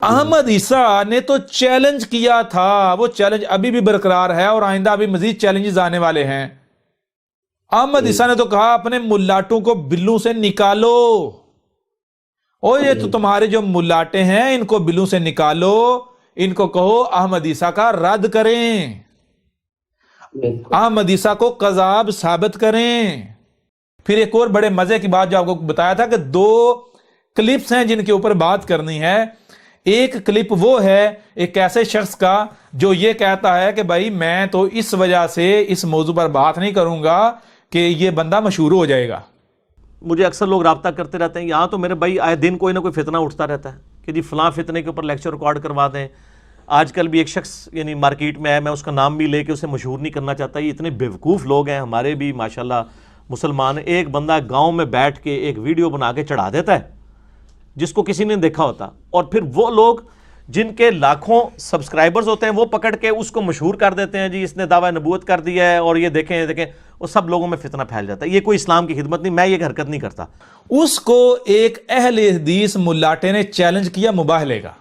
احمد عیسیٰ نے تو چیلنج کیا تھا، وہ چیلنج ابھی بھی برقرار ہے اور آئندہ بھی مزید چیلنجز آنے والے ہیں۔ احمد عیسیٰ نے تو کہا اپنے ملاٹوں کو بلوں سے نکالو، اور یہ تو تمہارے جو ملاٹے ہیں ان کو بلوں سے نکالو، ان کو کہو احمد عیسیٰ کا رد کریں، احمد عیسیٰ کو کذاب ثابت کریں۔ پھر ایک اور بڑے مزے کی بات جو آپ کو بتایا تھا کہ 2 کلپس ہیں جن کے اوپر بات کرنی ہے۔ ایک کلپ وہ ہے ایک ایسے شخص کا جو یہ کہتا ہے کہ بھائی میں تو اس وجہ سے اس موضوع پر بات نہیں کروں گا کہ یہ بندہ مشہور ہو جائے گا۔ مجھے اکثر لوگ رابطہ کرتے رہتے ہیں، یہاں تو میرے بھائی آئے دن کوئی نہ کوئی فتنہ اٹھتا رہتا ہے کہ جی فلاں فتنے کے اوپر لیکچر ریکارڈ کروا دیں۔ آج کل بھی ایک شخص یعنی مارکیٹ میں ہے، میں اس کا نام بھی لے کے اسے مشہور نہیں کرنا چاہتا، یہ اتنے بیوقوف لوگ ہیں ہمارے بھی ماشاءاللہ مسلمان۔ ایک بندہ گاؤں میں بیٹھ کے ایک ویڈیو بنا کے چڑھا دیتا ہے جس کو کسی نے دیکھا ہوتا، اور پھر وہ لوگ جن کے لاکھوں سبسکرائبرز ہوتے ہیں وہ پکڑ کے اس کو مشہور کر دیتے ہیں، جی اس نے دعویٰ نبوت کر دیا ہے اور یہ دیکھیں وہ سب لوگوں میں فتنہ پھیل جاتا ہے۔ یہ کوئی اسلام کی خدمت نہیں، میں یہ حرکت نہیں کرتا۔ اس کو ایک اہل حدیث ملاٹے نے چیلنج کیا مباہلے کا۔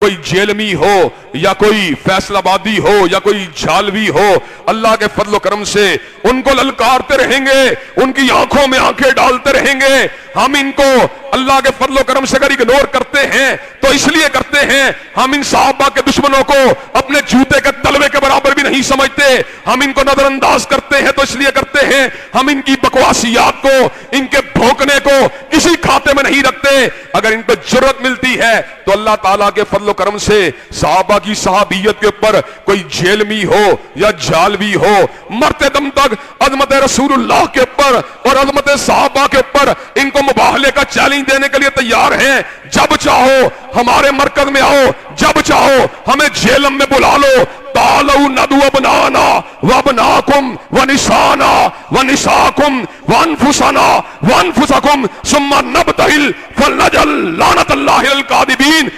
کوئی جیلمی ہو یا کوئی فیصل آبادی ہو یا کوئی جھالوی ہو، اللہ کے فضل و کرم سے ان کو للکارتے رہیں گے، ان کی آنکھوں میں آنکھیں ڈالتے رہیں گے۔ ہم ان کو اللہ کے فضل و کرم سے اگر اگنور کرتے ہیں تو اس لیے کرتے ہیں ہم ان صحابہ کے دشمنوں کو اپنے جوتے کے تلوے کے برابر بھی نہیں سمجھتے، ہم ان کو نظر انداز کرتے ہیں تو اس لیے کرتے ہیں ہم ان کی بکواسیات کو، ان کے بھونکنے کو کسی کھاتے میں نہیں رکھتے۔ اگر ان کو جرت ملتی ہے تو اللہ تعالیٰ کے فضل و کرم سے صحابہ کی صحابیت کے اوپر کوئی جیلمی ہو یا جالوی ہو، مرتے دم تک عظمت رسول اللہ کے اوپر اور عظمت صحابہ کے اوپر ان کو مباہلے کا چیلنج دینے کے لیے تیار ہیں۔ جب چاہو ہمارے مرکز میں آؤ، جب چاہو ہمیں جیلم میں بلا لو، تعالوا ندعو ابناءنا وابناءکم ونساءنا ونساءکم وانفسنا وانفسکم ثم نبتہل فلنجعل لعنت اللہ الکاذبین۔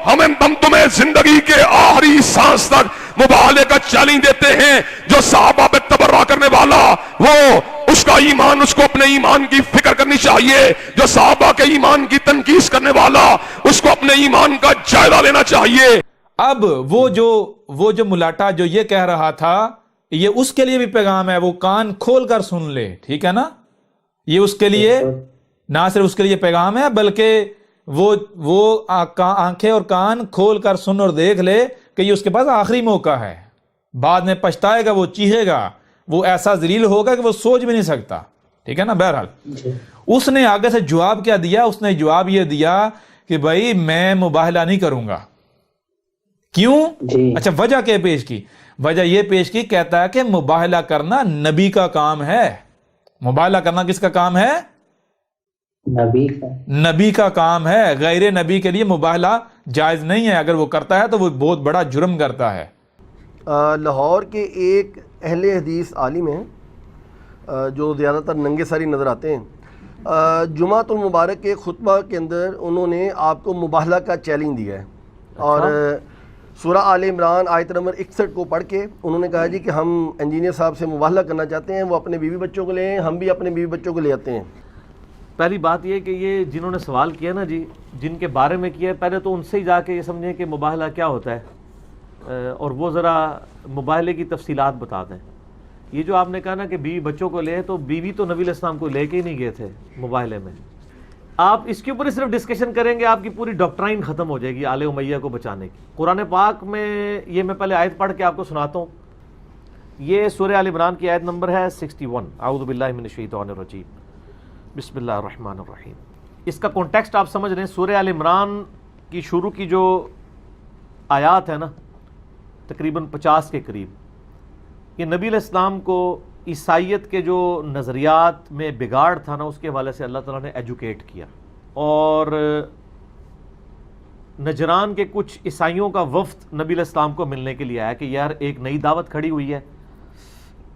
ہمیں ہم تمہیں زندگی کے آخری سانس تک مباہلے کا چیلنج دیتے ہیں۔ جو صحابہ پہ تبرہ کرنے والا وہ اس کا ایمان، اس کو اپنے ایمان کی فکر کرنی چاہیے۔ جو صحابہ کے ایمان کی تنقیص کرنے والا اس کو اپنے ایمان کا جائزہ لینا چاہیے۔ اب وہ جو ملاٹا جو یہ کہہ رہا تھا، یہ اس کے لیے بھی پیغام ہے، وہ کان کھول کر سن لے، ٹھیک ہے نا؟ یہ اس کے لیے نہ صرف اس کے لیے پیغام ہے بلکہ وہ آنکھیں اور کان کھول کر سن اور دیکھ لے کہ یہ اس کے پاس آخری موقع ہے۔ بعد میں پچھتائے گا، وہ چیخے گا، وہ ایسا ذلیل ہوگا کہ وہ سوچ بھی نہیں سکتا، ٹھیک ہے نا؟ بہرحال اس نے آگے سے جواب کیا دیا؟ اس نے جواب یہ دیا کہ بھائی میں مباہلہ نہیں کروں گا۔ کیوں؟ اچھا وجہ کیا پیش کی؟ وجہ یہ پیش کی، کہتا ہے کہ مباہلہ کرنا نبی کا کام ہے۔ مباہلہ کرنا کس کا کام ہے؟ نبی کا کام ہے، غیر نبی کے لیے مباہلہ جائز نہیں ہے۔ اگر وہ کرتا ہے تو وہ بہت بڑا جرم کرتا ہے۔ لاہور کے ایک اہل حدیث عالم ہیں جو زیادہ تر ننگے ساری نظر آتے ہیں، جمعۃ المبارک کے خطبہ کے اندر انہوں نے آپ کو مباہلہ کا چیلنج دیا ہے، اور سورہ آل عمران آیت نمبر 61 کو پڑھ کے انہوں نے کہا جی کہ ہم انجینئر صاحب سے مباہلہ کرنا چاہتے ہیں، وہ اپنے بیوی بچوں کو لے آئیں، ہم بھی اپنے بیوی بچوں کو لے آتے ہیں۔ پہلی بات یہ کہ یہ جنہوں نے سوال کیا نا جی، جن کے بارے میں کیا ہے، پہلے تو ان سے ہی جا کے یہ سمجھیں کہ مباہلہ کیا ہوتا ہے، اور وہ ذرا مباہلے کی تفصیلات بتا دیں۔ یہ جو آپ نے کہا نا کہ بیوی بچوں کو لے، تو بیوی تو نبی علیہ السلام کو لے کے ہی نہیں گئے تھے مباہلے میں۔ آپ اس کے اوپر ہی صرف ڈسکشن کریں گے، آپ کی پوری ڈاکٹرائن ختم ہو جائے گی آل امیہ کو بچانے کی۔ قرآن پاک میں یہ میں پہلے آیت پڑھ کے آپ کو سناتا ہوں۔ یہ سورہ آل عمران کی آیت نمبر ہے 61۔ اعوذ باللہ من الشیطان الرجیم، بسم اللہ الرحمن الرحیم۔ اس کا کانٹیکسٹ آپ سمجھ رہے ہیں، سورہ آل عمران کی شروع کی جو آیات ہے نا، تقریباً 50 کے قریب، یہ نبی علیہ السلام کو عیسائیت کے جو نظریات میں بگاڑ تھا نا، اس کے حوالے سے اللہ تعالیٰ نے ایجوکیٹ کیا۔ اور نجران کے کچھ عیسائیوں کا وفد نبی علیہ السلام کو ملنے کے لیے آیا کہ یار ایک نئی دعوت کھڑی ہوئی ہے۔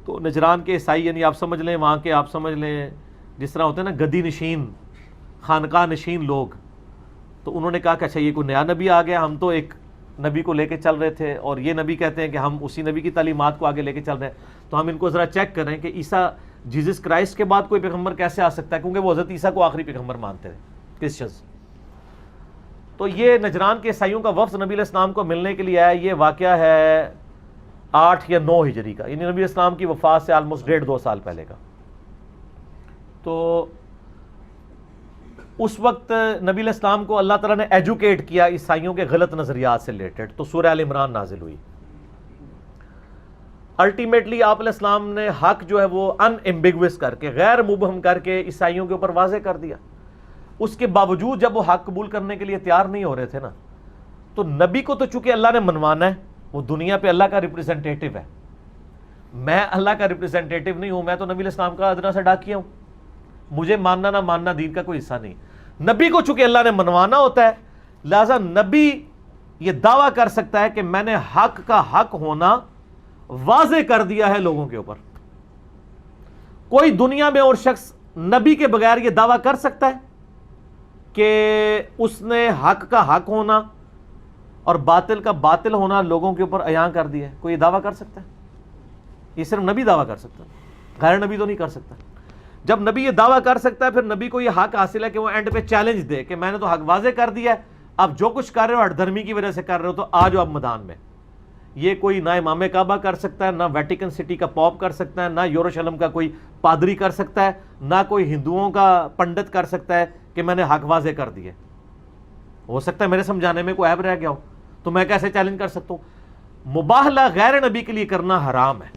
تو نجران کے عیسائی یعنی آپ سمجھ لیں وہاں کے، آپ سمجھ لیں جس طرح ہوتے ہیں نا گدی نشین، خانقاہ نشین لوگ، تو انہوں نے کہا کہ اچھا یہ کوئی نیا نبی آ گیا، ہم تو ایک نبی کو لے کے چل رہے تھے اور یہ نبی کہتے ہیں کہ ہم اسی نبی کی تعلیمات کو آگے لے کے چل رہے ہیں، تو ہم ان کو ذرا چیک کریں کہ عیسیٰ جیزس کرائسٹ کے بعد کوئی پیغمبر کیسے آ سکتا ہے، کیونکہ وہ حضرت عیسیٰ کو آخری پیغمبر مانتے ہیں کرسچنز۔ تو یہ نجران کے عیسائیوں کا وفد نبی علیہ السلام کو ملنے کے لیے آیا. یہ واقعہ ہے 8 یا 9 ہجری کا, یعنی نبی علیہ السلام کی وفات سے آلموسٹ 1.5-2 سال پہلے کا. تو اس وقت نبی علیہ السلام کو اللہ تعالیٰ نے ایجوکیٹ کیا عیسائیوں کے غلط نظریات سے ریلیٹڈ, تو سورہ آل عمران نازل ہوئی. الٹیمیٹلی آپ علیہ السلام نے حق جو ہے وہ ان ایمبیگوس کر کے, غیر مبہم کر کے عیسائیوں کے اوپر واضح کر دیا. اس کے باوجود جب وہ حق قبول کرنے کے لیے تیار نہیں ہو رہے تھے نا, تو نبی کو تو چونکہ اللہ نے منوانا ہے, وہ دنیا پہ اللہ کا ریپریزنٹیٹو ہے. میں اللہ کا ریپریزنٹیٹو نہیں ہوں, میں تو نبی علیہ السلام کا ادنا سے ڈاکیا ہوں. مجھے ماننا نہ ماننا دین کا کوئی حصہ نہیں. نبی کو چونکہ اللہ نے منوانا ہوتا ہے, لہذا نبی یہ دعویٰ کر سکتا ہے کہ میں نے حق کا حق ہونا واضح کر دیا ہے لوگوں کے اوپر. کوئی دنیا میں اور شخص نبی کے بغیر یہ دعویٰ کر سکتا ہے کہ اس نے حق کا حق ہونا اور باطل کا باطل ہونا لوگوں کے اوپر عیاں کر دیا ہے؟ کوئی یہ دعویٰ کر سکتا ہے؟ یہ صرف نبی دعویٰ کر سکتا ہے, غیر نبی تو نہیں کر سکتا. جب نبی یہ دعویٰ کر سکتا ہے, پھر نبی کو یہ حق حاصل ہے کہ وہ اینڈ پہ چیلنج دے کہ میں نے تو حق واضح کر دیا ہے, اب جو کچھ کر رہے ہو ہٹ دھرمی کی وجہ سے کر رہے ہو, تو آ جاؤ اب میدان میں. یہ کوئی نہ امام کعبہ کر سکتا ہے, نہ ویٹیکن سٹی کا پوپ کر سکتا ہے, نہ یروشلم کا کوئی پادری کر سکتا ہے, نہ کوئی ہندوؤں کا پنڈت کر سکتا ہے کہ میں نے حق واضح کر دیے. ہو سکتا ہے میرے سمجھانے میں کوئی عیب رہ گیا ہو, تو میں کیسے چیلنج کر سکتا ہوں؟ مباہلہ غیر نبی کے لیے کرنا حرام ہے,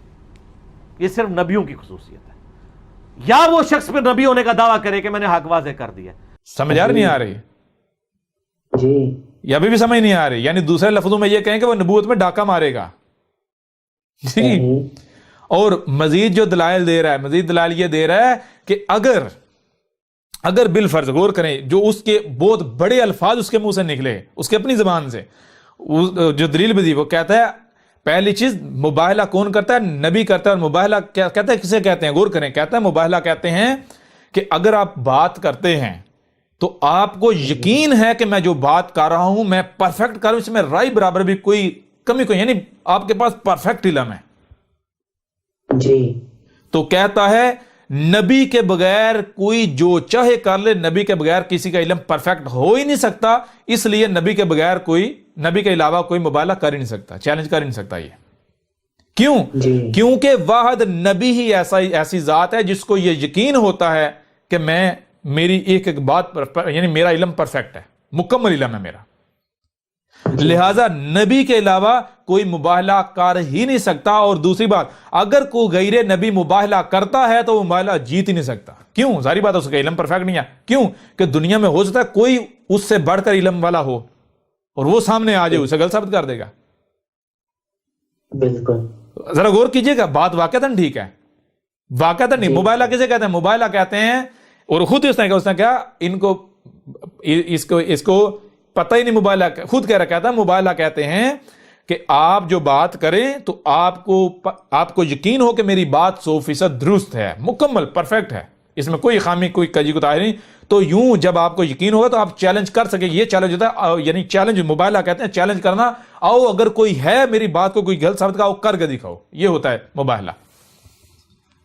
یہ صرف نبیوں کی خصوصیت ہے. یا وہ شخص پہ نبی ہونے کا دعویٰ کرے کہ میں نے حق واضح کر دیا. سمجھ نہیں آ رہی جی, یا ابھی بھی سمجھ نہیں آ رہی؟ یعنی دوسرے لفظوں میں یہ کہیں کہ وہ نبوت میں ڈاکہ مارے گا. جی, اور مزید جو دلائل دے رہا ہے, مزید دلائل یہ دے رہا ہے کہ اگر بالفرض غور کریں, جو اس کے بہت بڑے الفاظ اس کے منہ سے نکلے, اس کے اپنی زبان سے, جو دلیل بھی دی, وہ کہتا ہے پہلی چیز مباہلہ کون کرتا ہے؟ نبی کرتا ہے. اور مباہلہ کیا کہتا ہے, کسے کہتے ہیں؟ غور کریں, کہتا ہے مباہلہ کہتے ہیں کہ اگر آپ بات کرتے ہیں تو آپ کو یقین ہے کہ میں جو بات کر رہا ہوں میں پرفیکٹ کر رہا ہوں, اس میں رائی برابر بھی کوئی کمی کوئی, یعنی آپ کے پاس پرفیکٹ علم ہے. جی, تو کہتا ہے نبی کے بغیر کوئی جو چاہے کر لے, نبی کے بغیر کسی کا علم پرفیکٹ ہو ہی نہیں سکتا, اس لیے نبی کے بغیر کوئی, نبی کے علاوہ کوئی مباہلہ کر ہی نہیں سکتا, چیلنج کر ہی نہیں سکتا. یہ کیوں؟ کیونکہ واحد نبی ہی ایسی ذات ہے جس کو یہ یقین ہوتا ہے کہ میری ایک ایک بات پر, یعنی میرا علم پرفیکٹ ہے, مکمل علم ہے میرا. لہذا نبی کے علاوہ کوئی مباہلہ کر ہی نہیں سکتا. اور دوسری بات, اگر کوئی غیر نبی مباہلہ کرتا ہے تو وہ مباہلہ جیت ہی نہیں سکتا. کیوں؟ ظاہری بات ہے اس کا علم پرفیکٹ نہیں ہے. کیوں کہ دنیا میں ہو سکتا ہے کوئی اس سے بڑھ کر علم والا ہو اور وہ سامنے آ جائے, اسے غلط ثابت کر دے گا. بالکل, ذرا غور کیجئے گا, بات واقعتاً ٹھیک ہے, واقعتاً نہیں. مباہلہ کسے کہتے ہیں؟ مباہلہ کہتے ہیں, اور خود اس نے کہا ان کو اس کو پتہ ہی نہیں مباہلہ, خود کہہ رہا, کہتا ہے مباہلہ کہتے ہیں کہ آپ جو بات کریں تو آپ کو یقین ہو کہ میری بات 100% درست ہے, مکمل پرفیکٹ ہے, اس میں کوئی خامی کوئی کجی کوتاہی نہیں. تو یوں جب آپ کو یقین ہوگا تو آپ چیلنج کر سکیں. یہ چیلنج ہوتا ہے, یعنی چیلنج مباہلہ کہتے ہیں, چیلنج کرنا. آؤ اگر کوئی ہے میری بات کو کوئی غلط ثابت کرو, کر کے دکھاؤ, یہ ہوتا ہے مباہلہ.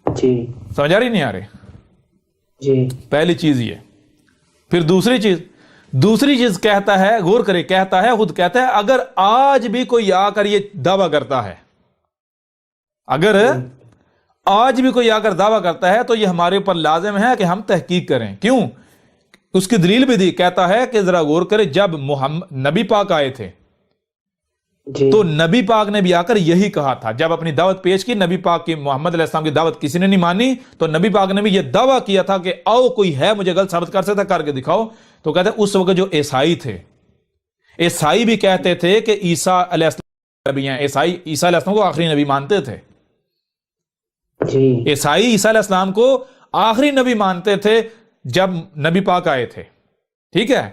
جی, سمجھ آ رہی نہیں آ رہی؟ جی, پہلی چیز یہ. پھر دوسری چیز کہتا ہے, غور کرے, کہتا ہے, خود کہتا ہے, اگر آج بھی کوئی آ کر یہ دعویٰ کرتا ہے, اگر آج بھی کوئی آ کر دعویٰ کرتا ہے تو یہ ہمارے اوپر لازم ہے کہ ہم تحقیق کریں. کیوں؟ اس کی دلیل بھی دی. کہتا ہے کہ ذرا غور کرے, جب نبی پاک آئے تھے تو نبی پاک نے بھی آ کر یہی کہا تھا. جب اپنی دعوت پیش کی, نبی پاک کی, محمد علیہ السلام کی دعوت کسی نے نہیں مانی, تو نبی پاک نے بھی یہ دعویٰ کیا تھا کہ آؤ کوئی ہے مجھے غلط ثابت کر سکتا, کر کے دکھاؤ. تو کہتے ہیں اس وقت جو عیسائی تھے, عیسائی بھی کہتے تھے کہ عیسیٰ علیہ السلام نبی ہیں. عیسائی عیسیٰ علیہ السلام کو آخری نبی مانتے تھے. عیسائی عیسیٰ علیہ السلام کو آخری نبی مانتے تھے جب نبی پاک آئے تھے. ٹھیک ہے,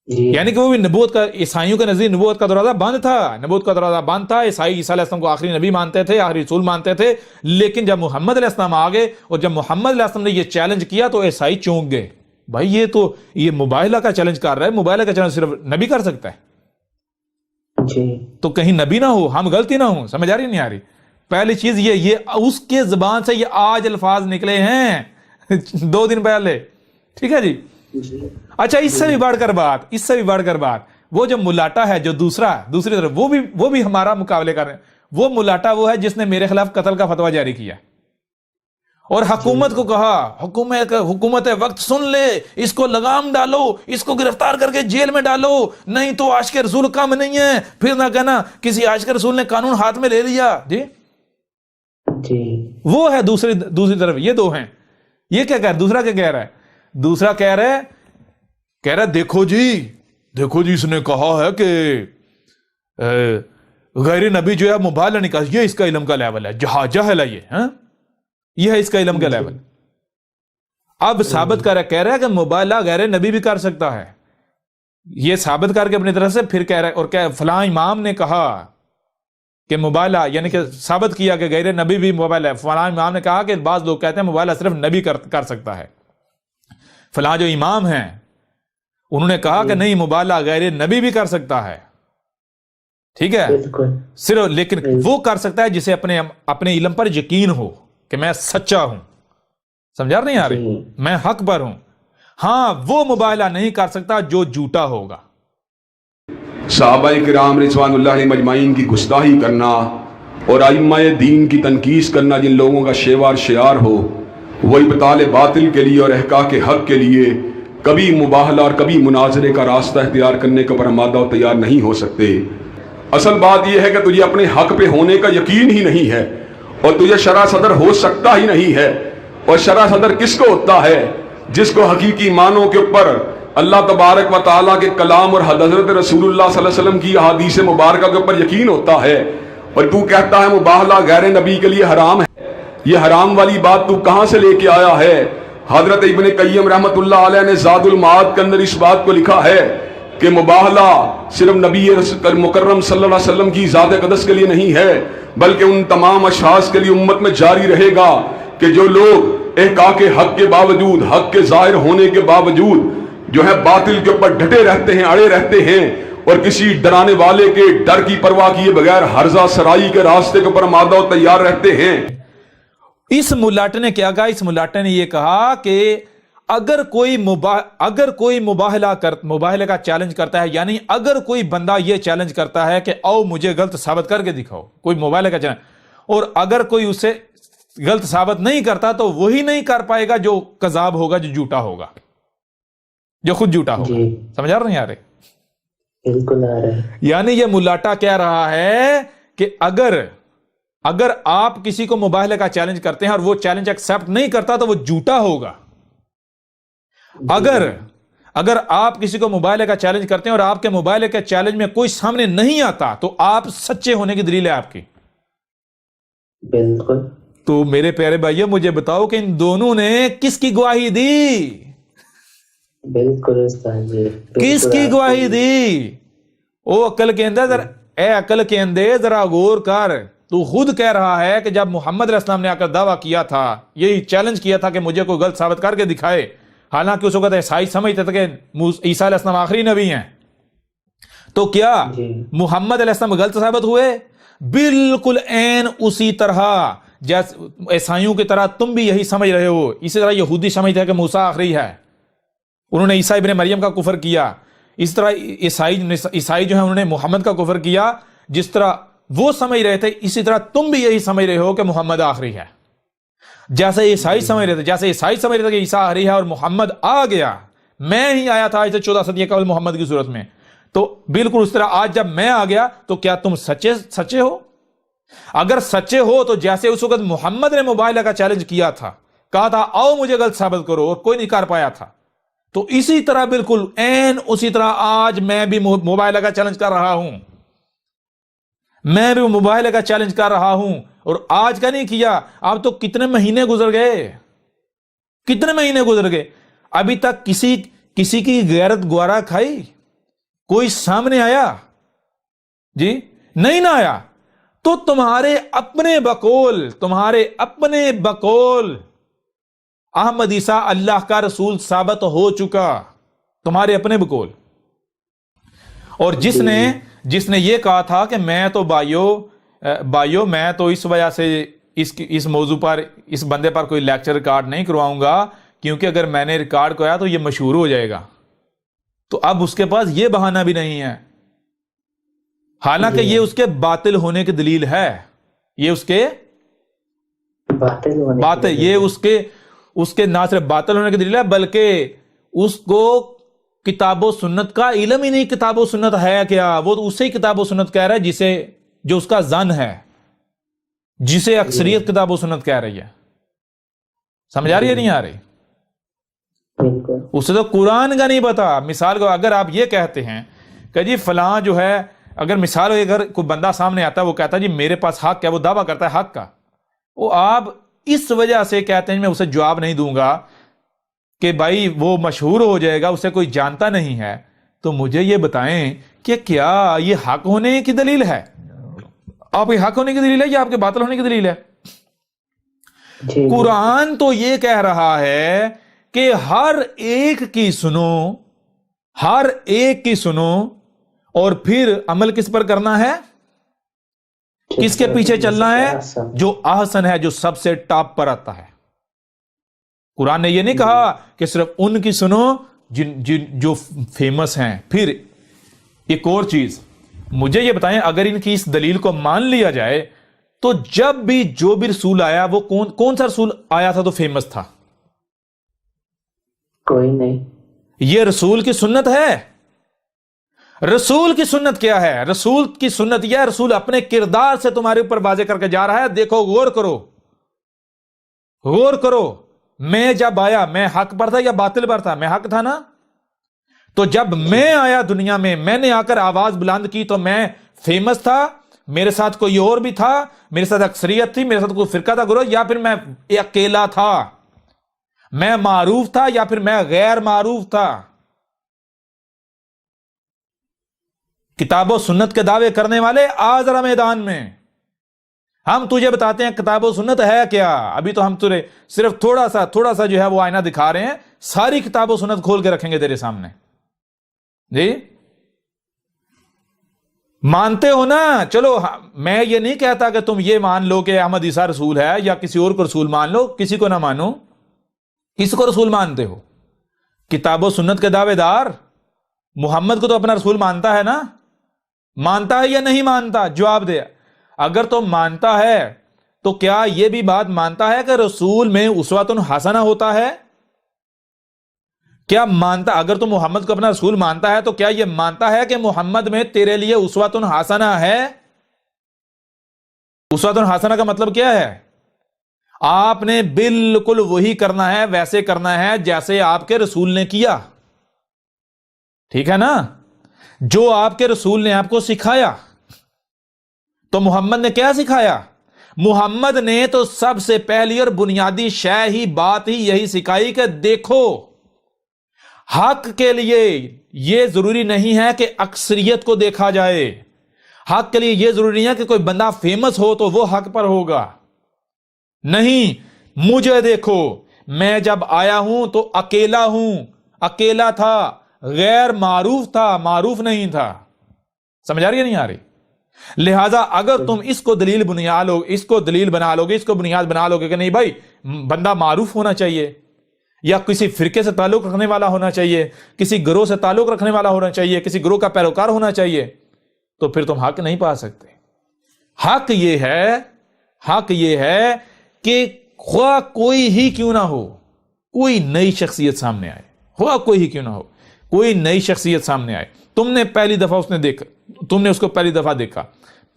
یعنی کہ وہ بھی نبوت کا, عیسائیوں کے نزدیک نبوت کا دروازہ بند تھا, نبوت کا دروازہ بند تھا. عیسائی عیسیٰ علیہ السلام کو آخری نبی مانتے تھے, آخری رسول مانتے تھے. لیکن جب محمد علیہ السلام آ گئے اور جب محمد علیہ السلام نے یہ چیلنج کیا تو عیسائی چونک گئے. بھائی یہ مباہلہ کا چیلنج کر رہا ہے, مباہلہ کا چیلنج صرف نبی کر سکتا ہے. تو کہیں نبی نہ ہو, ہم غلطی نہ ہوں. سمجھ آ رہی نہیں آ رہی؟ پہلی چیز یہ اس کے زبان سے یہ آج الفاظ نکلے ہیں 2 دن پہلے. ٹھیک ہے جی. جی اچھا اس سے بھی بڑھ کر بات وہ جو ملاٹا ہے جو دوسری طرف وہ بھی ہمارا مقابلے کر رہے ہیں. وہ ملاٹا وہ ہے جس نے میرے خلاف قتل کا فتویٰ جاری کیا اور حکومت کو کہا حکومت وقت سن لے, اس کو لگام ڈالو, اس کو گرفتار کر کے جیل میں ڈالو, نہیں تو عاشق رسول کم نہیں ہے, پھر نہ کہنا کسی عاشق رسول نے قانون ہاتھ میں لے لیا. جی جی وہ ہے دوسری طرف, یہ دو ہیں. یہ کیا کہہ رہا ہے, دوسرا کیا کہہ رہا ہے, دوسرا کہہ رہا ہے دیکھو جی اس نے کہا ہے کہ غیر نبی جو ہے مبالغہ نہیں کر, یہ اس کا علم کا لیول ہے, جہل ہے یہ ہے اس کا علم کا لیول. اب ثابت کہہ رہا ہے کہ مبالغہ غیر نبی بھی کر سکتا ہے. یہ ثابت کر کے اپنی طرف سے پھر کہہ رہا ہے اور کہ فلاں امام نے کہا کہ مبالغہ, یعنی کہ ثابت کیا کہ غیر نبی بھی مبالغہ. فلاں امام نے کہا کہ بعض لوگ کہتے ہیں مبالغہ صرف نبی کر سکتا ہے. فلاں جو امام ہیں انہوں نے کہا کہ نہیں مبالغہ غیر نبی بھی کر سکتا ہے. ٹھیک ہے, بالکل صرف لیکن وہ کر سکتا ہے جسے اپنے علم پر یقین ہو کہ میں سچا ہوں. سمجھا نہیں آ رہی, میں حق پر ہوں. ہاں وہ مبالغہ نہیں کر سکتا جو جھوٹا ہوگا. صحابہ کرام رضوان اللہ علیہم اجمعین کی گستاخی کرنا اور ائمہ دین کی تنقیص کرنا جن لوگوں کا شیوار شعار ہو, وہ ابطال باطل کے لیے اور احقاق حق کے لیے کبھی مباہلہ اور کبھی مناظرے کا راستہ اختیار کرنے کا برآمدہ و تیار نہیں ہو سکتے. اصل بات یہ ہے کہ تجھے اپنے حق پہ ہونے کا یقین ہی نہیں ہے اور تجھے شرح صدر ہو سکتا ہی نہیں ہے. اور شرح صدر کس کو ہوتا ہے؟ جس کو حقیقی معنوں کے اوپر اللہ تبارک و تعالیٰ کے کلام اور حضرت رسول اللہ صلی اللہ علیہ وسلم کی احادیث مبارکہ کے اوپر یقین ہوتا ہے. اور تو کہتا ہے مباہلہ غیر نبی کے لیے حرام ہے. یہ حرام والی بات تو کہاں سے لے کے آیا ہے؟ حضرت ابن قیم رحمت اللہ علیہ نے زاد المعاد کے اندر اس بات کو لکھا ہے کہ مباہلہ صرف نبی مکرم صلی اللہ علیہ وسلم کی ذات اقدس کے لیے نہیں ہے, بلکہ ان تمام اشخاص کے لیے امت میں جاری رہے گا کہ جو لوگ احقاق حق کے باوجود, حق کے ظاہر ہونے کے باوجود جو ہے باطل کے اوپر ڈٹے رہتے ہیں, اڑے رہتے ہیں اور کسی ڈرانے والے کے ڈر کی پرواہ کیے بغیر ہرزہ سرائی کے راستے کے اوپر آمادہ و تیار رہتے ہیں. اس ملاٹے نے کیا کہا؟ اس ملاٹے نے یہ کہا کہ اگر کوئی مباہلہ کا چیلنج کرتا ہے, یعنی اگر کوئی بندہ یہ چیلنج کرتا ہے کہ او مجھے غلط ثابت کر کے دکھاؤ, کوئی مباہلہ کا چیلنج, اور اگر کوئی اسے غلط ثابت نہیں کرتا تو وہی نہیں کر پائے گا جو کذاب ہوگا, جو جھوٹا ہوگا, جو خود جھوٹا ہوگا. سمجھا نہیں آ رہے؟ بالکل آ رہا ہے. یعنی یہ ملاٹا کہہ رہا ہے کہ اگر آپ کسی کو مباہلہ کا چیلنج کرتے ہیں اور وہ چیلنج ایکسپٹ نہیں کرتا تو وہ جھوٹا ہوگا. اگر آپ کسی کو مباہلہ کا چیلنج کرتے ہیں اور آپ کے مباہلہ کے چیلنج میں کوئی سامنے نہیں آتا تو آپ سچے ہونے کی دلیل ہے آپ کی. بالکل. تو میرے پیارے بھائیو مجھے بتاؤ کہ ان دونوں نے کس کی گواہی دی؟ بالکل استاد جی, کس کی گواہی دی؟ او عقل کے اندر, اے عقل کے اندر ذرا غور کر. تو خود کہہ رہا ہے کہ جب محمد علیہ السلام نے آ کر دعویٰ کیا تھا, یہی چیلنج کیا تھا کہ مجھے کوئی غلط ثابت کر کے دکھائے, حالانکہ اس وقت عیسائی سمجھتے تھے کہ عیسیٰ علیہ السلام آخری نبی ہیں, تو کیا محمد علیہ السلام غلط ثابت ہوئے؟ بالکل عین اسی طرح جیسے عیسائیوں کی طرح تم بھی یہی سمجھ رہے ہو. اسی طرح یہودی سمجھتے ہیں کہ موسیٰ آخری ہے, انہوں نے عیسیٰ ابن مریم کا کفر کیا. اس طرح عیسائی جو ہیں انہوں نے محمد کا کفر کیا. جس طرح وہ سمجھ رہے تھے اسی طرح تم بھی یہی سمجھ رہے ہو کہ محمد آخری ہے. جیسے عیسائی سمجھ رہے تھے کہ عیسیٰ آخری ہے اور محمد آ گیا, میں ہی آیا تھا آج سے 14 صدی قبل محمد کی صورت میں, تو بالکل اس طرح آج جب میں آ گیا تو کیا تم سچے ہو؟ اگر سچے ہو تو جیسے اس وقت محمد نے مباہلہ کا چیلنج کیا تھا, کہا تھا آؤ مجھے غلط ثابت کرو, اور کوئی نہیں کر پایا تھا, تو اسی طرح بالکل عین اسی طرح آج میں بھی مباہلہ کا چیلنج کر رہا ہوں. میں بھی مباہلہ کا چیلنج کر رہا ہوں, اور آج کا نہیں کیا, اب تو کتنے مہینے گزر گئے, ابھی تک کسی کی غیرت گوارا کھائی؟ کوئی سامنے آیا؟ جی نہیں نہ آیا. تو تمہارے اپنے بقول احمد عیسیٰ اللہ کا رسول ثابت ہو چکا, تمہارے اپنے بقول. اور جس نے یہ کہا تھا کہ میں تو بھائیو میں تو اس وجہ سے اس موضوع پر اس بندے پر کوئی لیکچر ریکارڈ نہیں کرواؤں گا کیونکہ اگر میں نے ریکارڈ کرایا تو یہ مشہور ہو جائے گا. تو اب اس کے پاس یہ بہانہ بھی نہیں ہے، حالانکہ یہ اس کے باطل ہونے کی دلیل ہے. یہ اس کے باطل، یہ اس کے نہ صرف باطل ہونے کی دلیل ہے، بلکہ اس کو کتاب و سنت کا علم ہی نہیں. کتاب و سنت ہے کیا؟ وہ تو اسے کتاب و سنت کہہ رہا ہے جسے جو اس کا ظن ہے، جسے اکثریت کتاب و سنت کہہ رہی ہے. سمجھ آ رہی ہے نہیں آ رہی؟ اسے تو قرآن کا نہیں پتا. مثال کو اگر آپ یہ کہتے ہیں کہ جی فلاں جو ہے، اگر مثال ہو اگر کوئی بندہ سامنے آتا ہے وہ کہتا ہے جی میرے پاس حق ہے، وہ دعویٰ کرتا ہے حق کا، وہ آپ اس وجہ سے کہتے ہیں میں اسے جواب نہیں دوں گا کہ بھائی وہ مشہور ہو جائے گا، اسے کوئی جانتا نہیں ہے. تو مجھے یہ بتائیں کہ کیا یہ حق ہونے کی دلیل ہے؟ آپ کے حق ہونے کی دلیل ہے یا آپ کے باطل ہونے کی دلیل ہے؟ قرآن تو یہ کہہ رہا ہے کہ ہر ایک کی سنو، ہر ایک کی سنو، اور پھر عمل کس پر کرنا ہے؟ کس کے پیچھے چلنا ہے؟ جو احسن ہے، جو سب سے ٹاپ پر آتا ہے. قرآن نے یہ نہیں کہا کہ صرف ان کی سنو جو فیمس ہیں. پھر ایک اور چیز مجھے یہ بتائیں، اگر ان کی اس دلیل کو مان لیا جائے تو جب بھی جو بھی رسول آیا وہ کون سا رسول آیا تھا تو فیمس تھا؟ کوئی نہیں. یہ رسول کی سنت ہے. رسول کی سنت کیا ہے؟ رسول کی سنت یہ ہے، رسول اپنے کردار سے تمہارے اوپر واضح کر کے جا رہا ہے. دیکھو، غور کرو، غور کرو. میں جب آیا میں حق پر تھا یا باطل پر تھا؟ میں حق تھا نا. تو جب میں آیا دنیا میں نے آ کر آواز بلند کی تو میں فیمس تھا؟ میرے ساتھ کوئی اور بھی تھا؟ میرے ساتھ اکثریت تھی؟ میرے ساتھ کوئی فرقہ تھا، گروہ؟ یا پھر میں اکیلا تھا؟ میں معروف تھا یا پھر میں غیر معروف تھا؟ کتاب و سنت کے دعوے کرنے والے آ ذرا میدان میں. ہم تجھے بتاتے ہیں کتاب و سنت ہے کیا. ابھی تو ہم تجھے صرف تھوڑا سا جو ہے وہ آئینہ دکھا رہے ہیں، ساری کتاب و سنت کھول کے رکھیں گے تیرے سامنے. جی مانتے ہو نا؟ چلو میں یہ نہیں کہتا کہ تم یہ مان لو کہ احمد عیسیٰ رسول ہے یا کسی اور کو رسول مان لو، کسی کو نہ مانو. کس کو رسول مانتے ہو؟ کتاب و سنت کے دعوے دار. محمد کو تو اپنا رسول مانتا ہے نا؟ مانتا ہے یا نہیں مانتا؟ جواب دے. اگر تو مانتا ہے تو کیا یہ بھی بات مانتا ہے کہ رسول میں اسوۃ حسنہ ہوتا ہے؟ کیا مانتا؟ اگر تو محمد کو اپنا رسول مانتا ہے تو کیا یہ مانتا ہے کہ محمد میں تیرے لیے اسوۃ حسنہ ہے؟ اسوۃ حسنہ کا مطلب کیا ہے؟ آپ نے بالکل وہی کرنا ہے، ویسے کرنا ہے جیسے آپ کے رسول نے کیا. ٹھیک ہے نا؟ جو آپ کے رسول نے آپ کو سکھایا. تو محمد نے کیا سکھایا؟ محمد نے تو سب سے پہلی اور بنیادی شے ہی بات ہی یہی سکھائی کہ دیکھو، حق کے لیے یہ ضروری نہیں ہے کہ اکثریت کو دیکھا جائے. حق کے لیے یہ ضروری نہیں ہے کہ کوئی بندہ فیمس ہو تو وہ حق پر ہوگا. نہیں، مجھے دیکھو، میں جب آیا ہوں تو اکیلا ہوں، اکیلا تھا، غیر معروف تھا، معروف نہیں تھا. سمجھ آ رہی ہے نہیں آ رہی؟ لہذا اگر تم اس کو دلیل بنا لو، اس کو دلیل بنا لو گے، اس کو بنیاد بنا لو گے کہ نہیں بھائی بندہ معروف ہونا چاہیے، یا کسی فرقے سے تعلق رکھنے والا ہونا چاہیے، کسی گروہ سے تعلق رکھنے والا ہونا چاہیے، کسی گروہ کا پیروکار ہونا چاہیے، تو پھر تم حق نہیں پا سکتے. حق یہ ہے کہ خواہ کوئی ہی کیوں نہ ہو، کوئی نئی شخصیت سامنے آئے، خواہ کوئی ہی کیوں نہ ہو، کوئی نئی شخصیت سامنے آئے. تم نے پہلی دفعہ تم نے اس کو پہلی دفعہ دیکھا،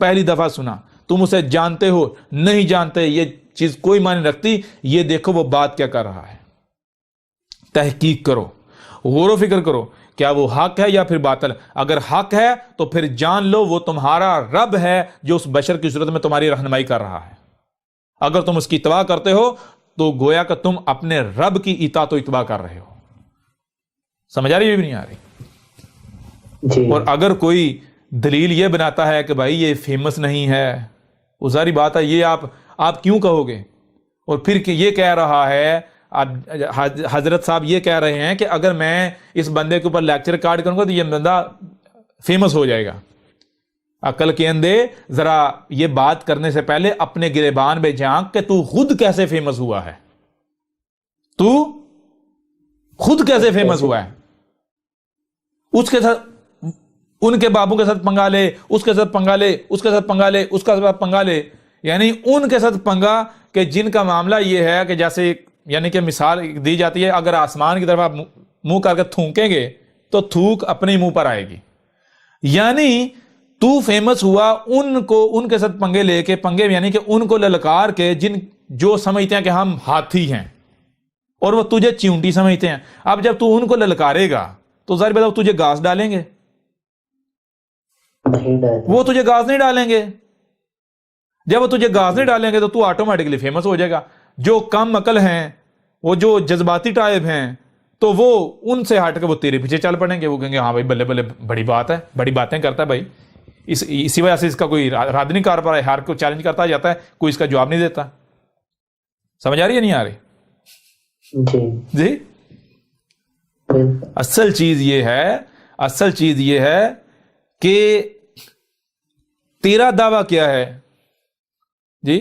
پہلی دفعہ سنا، تم اسے جانتے ہو نہیں جانتے، یہ چیز کوئی معنی رکھتی. یہ دیکھو وہ بات کیا کر رہا ہے، تحقیق کرو، غور و فکر کرو، کیا وہ حق ہے یا پھر باطل. اگر حق ہے تو پھر جان لو وہ تمہارا رب ہے جو اس بشر کی صورت میں تمہاری رہنمائی کر رہا ہے. اگر تم اس کی اتباع کرتے ہو تو گویا کہ تم اپنے رب کی اطاعت و اتباع کر رہے ہو. سمجھ آ رہی ہے بھی نہیں آ رہی؟ جی. اور اگر کوئی دلیل یہ بناتا ہے کہ بھائی یہ فیمس نہیں ہے، وہ ساری بات ہے، یہ آپ کیوں کہو گے؟ اور پھر کہ یہ کہہ رہا ہے، حضرت صاحب یہ کہہ رہے ہیں کہ اگر میں اس بندے کے اوپر لیکچر ریکارڈ کروں گا تو یہ بندہ فیمس ہو جائے گا. عقل کے اندھے، ذرا یہ بات کرنے سے پہلے اپنے گریبان میں جھانک کہ تو خود کیسے فیمس ہوا ہے. تو خود کیسے فیمس ہوا ہے. اس کے ساتھ ان کے بابو کے ساتھ پنگا لے, اس کے ساتھ پنگا لے, اس کے ساتھ پنگا لے, اس کا ساتھ پنگا لے, یعنی ان کے ساتھ پنگا کہ جن کا معاملہ یہ ہے کہ جیسے یعنی کہ مثال دی جاتی ہے, اگر آسمان کی طرف آپ منہ کر کے تھونکیں گے تو تھوک اپنے منہ پر آئے گی. یعنی تو فیمس ہوا ان کے ساتھ پنگے لے کے, پنگے یعنی کہ ان کو للکار کے جو سمجھتے ہیں کہ ہم ہاتھی ہیں اور وہ تجھے چیونٹی سمجھتے ہیں. اب جب تو ان کو للکارے گا تو ظاہر بات تجھے گھاس ڈالیں گے, وہ تجھے گھاس نہیں ڈالیں گے. جب وہ تجھے گھاس نہیں ڈالیں گے تو تو آٹومیٹکلی فیمس ہو جائے گا. جو کم عقل ہیں, وہ جو جذباتی ٹائپ ہیں, تو وہ ان سے ہٹ کے وہ تیرے پیچھے چل پڑیں گے. وہ کہیں گے ہاں بھائی بلے بلے بڑی بات ہے, بڑی باتیں کرتا ہے بھائی, اسی وجہ سے اس کا کوئی رد نہیں کر پا رہا ہے, ہر کو چیلنج کرتا جاتا ہے, کوئی اس کا جواب نہیں دیتا. سمجھ آ رہی ہے نہیں آ رہی؟ جی اصل چیز یہ ہے کہ تیرا دعویٰ کیا ہے جی.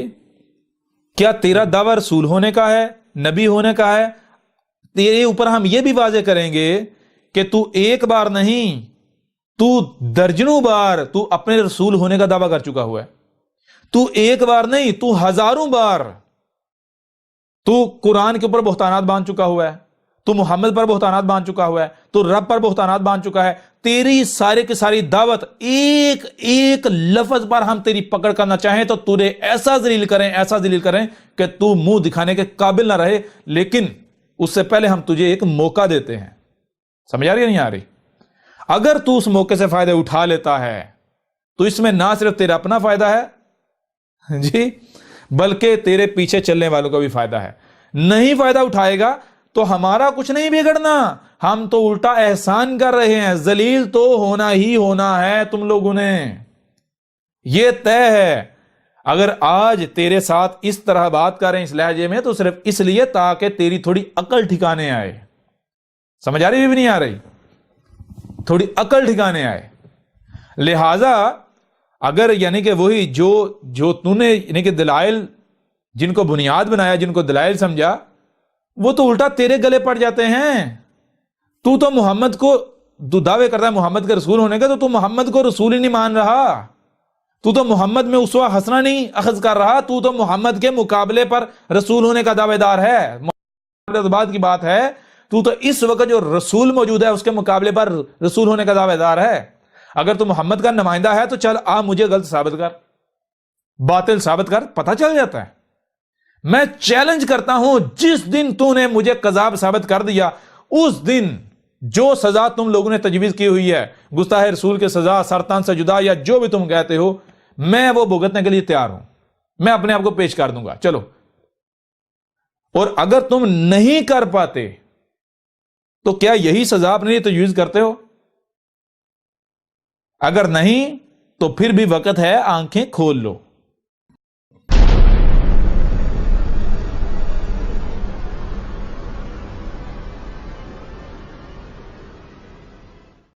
کیا تیرا دعویٰ رسول ہونے کا ہے, نبی ہونے کا ہے؟ تیرے اوپر ہم یہ بھی واضح کریں گے کہ تو ایک بار نہیں, تو درجنوں بار تو اپنے رسول ہونے کا دعویٰ کر چکا ہوا ہے. تو ایک بار نہیں, تو ہزاروں بار تو قرآن کے اوپر بہتانات باندھ چکا ہوا ہے, تو محمد پر بہتانات باندھ چکا ہوا ہے, تو رب پر بہتانات باندھ چکا ہے. تیری سارے کی ساری دعوت ایک ایک لفظ پر ہم تیری پکڑ کرنا چاہیں تو تجھے ایسا ذلیل کریں کہ تو منہ دکھانے کے قابل نہ رہے. لیکن اس سے پہلے ہم تجھے ایک موقع دیتے ہیں. سمجھ آ رہی ہے نہیں آ رہی؟ اگر تو اس موقع سے فائدہ اٹھا لیتا ہے تو اس میں نہ صرف تیرا اپنا فائدہ ہے جی, بلکہ تیرے پیچھے چلنے والوں کا بھی فائدہ ہے. نہیں فائدہ اٹھائے گا تو ہمارا کچھ نہیں بگڑنا, ہم تو الٹا احسان کر رہے ہیں. ذلیل تو ہونا ہی ہونا ہے تم لوگوں نے, یہ طے ہے. اگر آج تیرے ساتھ اس طرح بات کر رہے ہیں اس لہجے میں تو صرف اس لیے تاکہ تیری تھوڑی عقل ٹھکانے آئے. سمجھ آ رہی بھی نہیں آ رہی؟ تھوڑی عقل ٹھکانے آئے. لہذا اگر یعنی کہ وہی جو تو نے یعنی کہ دلائل جن کو بنیاد بنایا, جن کو دلائل سمجھا, وہ تو الٹا تیرے گلے پڑ جاتے ہیں. تو محمد کو دعوے کرتا ہے محمد کے رسول ہونے کا, تو محمد کو رسول ہی نہیں مان رہا. تو محمد میں اسوہ حسنہ نہیں اخذ کر رہا. تو محمد کے مقابلے پر رسول ہونے کا دعوے دار ہے. بعد کی بات ہے, تو اس وقت جو رسول موجود ہے اس کے مقابلے پر رسول ہونے کا دعوے دار ہے. اگر تو محمد کا نمائندہ ہے تو چل آ مجھے غلط ثابت کر, باطل ثابت کر, پتہ چل جاتا ہے. میں چیلنج کرتا ہوں, جس دن تو نے مجھے کذاب ثابت کر دیا, اس دن جو سزا تم لوگوں نے تجویز کی ہوئی ہے, گستاخ رسول کی سزا, سرطان سے جدا, یا جو بھی تم کہتے ہو, میں وہ بھگتنے کے لیے تیار ہوں. میں اپنے آپ کو پیش کر دوں گا. چلو, اور اگر تم نہیں کر پاتے تو کیا یہی سزا اپنے لیے تجویز کرتے ہو؟ اگر نہیں تو پھر بھی وقت ہے, آنکھیں کھول لو.